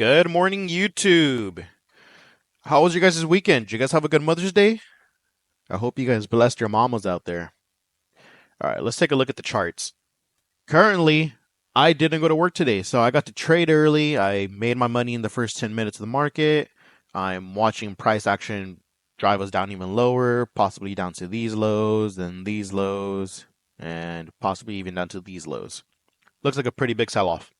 Good morning, YouTube. How was your guys' weekend? Did you guys have a good Mother's Day? I hope you guys blessed your mamas out there. All right, let's take a look at the charts. Currently, I didn't go to work today, so I got to trade early. I made my money in the first 10 minutes of the market. I'm watching price action drive us down even lower, possibly down to these lows, then these lows, and possibly even down to these lows. Looks like a pretty big sell-off.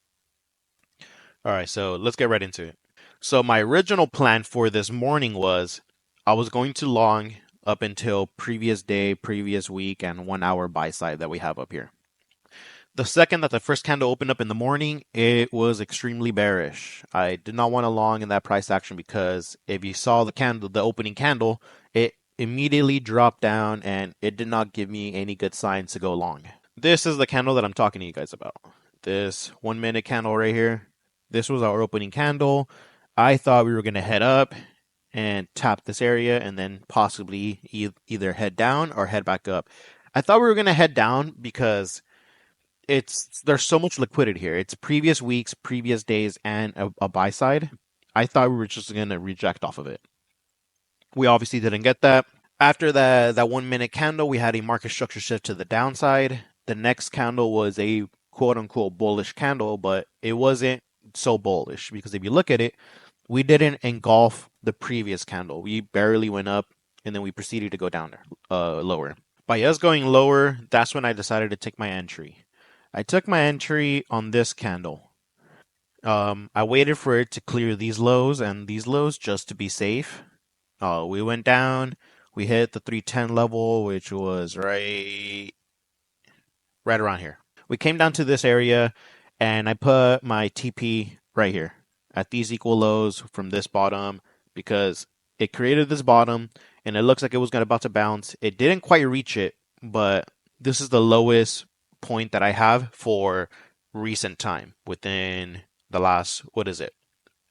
All right, so let's get right into it. So my original plan for this morning was I was going to long up until previous day, previous week, and 1 hour buy side that we have up here. The second that the first candle opened up in the morning, it was extremely bearish. I did not want to long in that price action because if you saw the candle, the opening candle, it immediately dropped down and it did not give me any good signs to go long. This is the candle that I'm talking to you guys about. This 1 minute candle right here. This was our opening candle. I thought we were going to head up and tap this area and then possibly either head down or head back up. I thought we were going to head down because there's so much liquidity here. It's previous weeks, previous days, and a buy side. I thought we were just going to reject off of it. We obviously didn't get that. After that 1 minute candle, we had a market structure shift to the downside. The next candle was a quote unquote bullish candle, but it wasn't so bullish because if you look at it, we didn't engulf the previous candle. We barely went up and then we proceeded to go down lower. By us going lower, that's when I decided to take my entry. I took my entry on this candle. I waited for it to clear these lows and these lows just to be safe. We went down, we hit the 310 level, which was right around here. We came down to this area and I put my TP right here at these equal lows from this bottom because it created this bottom and it looks like it was about to bounce. It didn't quite reach it, but this is the lowest point that I have for recent time within the last,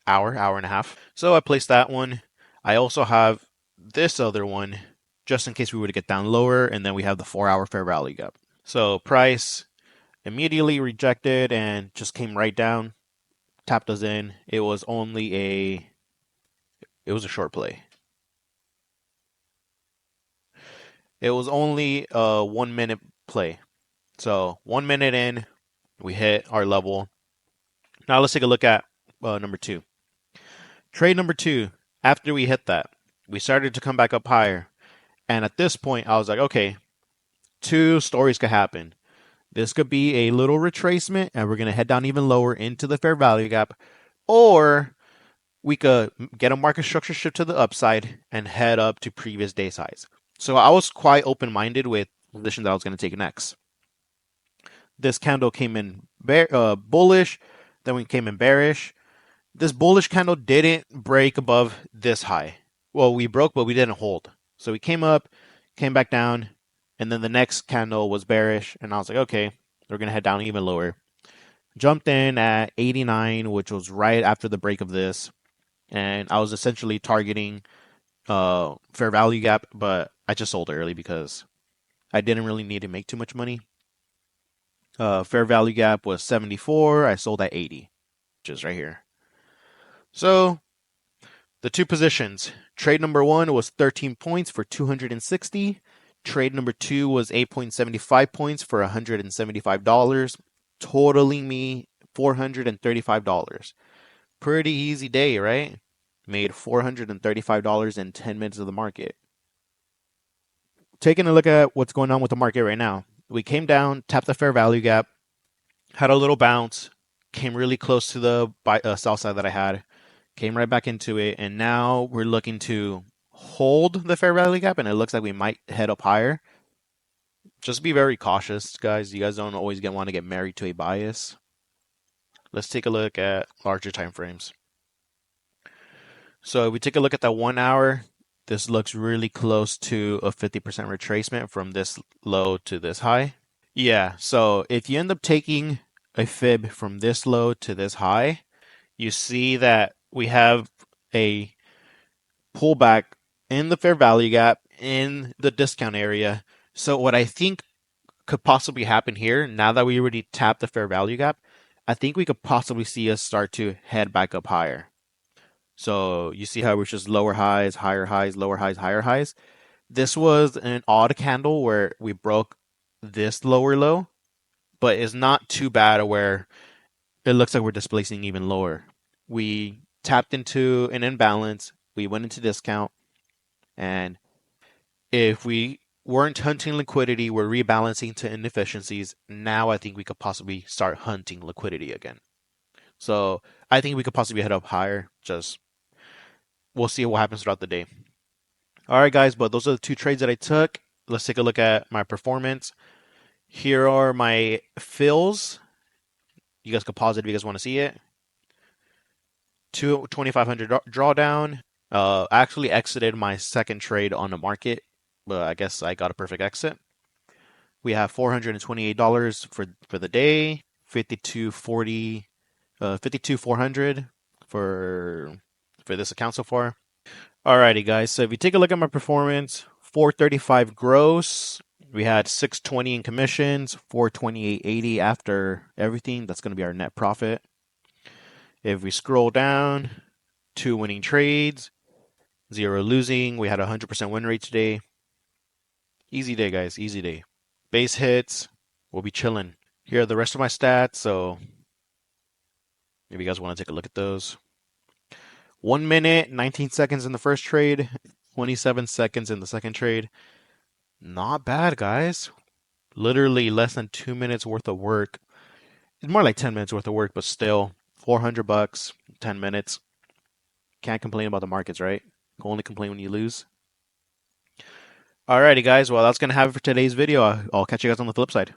hour and a half. So I placed that one. I also have this other one just in case we were to get down lower, and then we have the 4 hour fair value gap. So price immediately rejected and just came right down, tapped us in. It was a short play. It was only a 1 minute play. So 1 minute in, we hit our level. Now let's take a look at number two. Trade number two, after we hit that, we started to come back up higher. And at this point, I was like, okay, two stories could happen. This could be a little retracement, and we're going to head down even lower into the fair value gap. Or we could get a market structure shift to the upside and head up to previous day size. So I was quite open-minded with the position that I was going to take next. This candle came in bullish, then we came in bearish. This bullish candle didn't break above this high. Well, we broke, but we didn't hold. So we came up, came back down, and then the next candle was bearish, and I was like, okay, we're going to head down even lower. Jumped in at 89, which was right after the break of this, and I was essentially targeting fair value gap, but I just sold early because I didn't really need to make too much money. Fair value gap was 74. I sold at 80, which is right here. So the two positions, trade number one was 13 points for 260. Trade number two was 8.75 points for $175, totaling me $435. Pretty easy day, right? Made $435 in 10 minutes of the market. Taking a look at what's going on with the market right now. We came down, tapped the fair value gap, had a little bounce, came really close to the sell side that I had, came right back into it, and now we're looking to hold the fair value gap, and it looks like we might head up higher. Just be very cautious, guys. You guys don't always want to get married to a bias. Let's take a look at larger time frames. So if we take a look at that 1 hour, this looks really close to a 50% retracement from this low to this high. Yeah, so if you end up taking a fib from this low to this high, you see that we have a pullback in the fair value gap in the discount area. So what I think could possibly happen here, now that we already tapped the fair value gap, I think we could possibly see us start to head back up higher. So you see how we're just lower highs, higher highs, lower highs, higher highs. This was an odd candle where we broke this lower low, but it's not too bad where it looks like we're displacing even lower. We tapped into an imbalance, we went into discount, and if we weren't hunting liquidity, we're rebalancing to inefficiencies. Now I think we could possibly start hunting liquidity again. So I think we could possibly head up higher. Just we'll see what happens throughout the day. All right, guys, but those are the two trades that I took. Let's take a look at my performance. Here are my fills. You guys can pause it if you guys want to see it. 2,500 drawdown. I actually exited my second trade on the market, but I guess I got a perfect exit. We have $428 for the day. 5240, 52,400 for this account so far. Alrighty, guys. So if you take a look at my performance, 435 gross. We had 620 in commissions, 428.80 after everything. That's going to be our net profit. If we scroll down, 2 winning trades, 0 losing. We had a 100% win rate today. Easy day, guys. Easy day. Base hits. We'll be chilling. Here are the rest of my stats. So maybe you guys want to take a look at those. 1 minute, 19 seconds in the first trade, 27 seconds in the second trade. Not bad, guys. Literally less than 2 minutes worth of work. It's more like 10 minutes worth of work, but still, $400, 10 minutes. Can't complain about the markets, right? Can only complain when you lose. Alrighty, guys. Well, that's going to have it for today's video. I'll catch you guys on the flip side.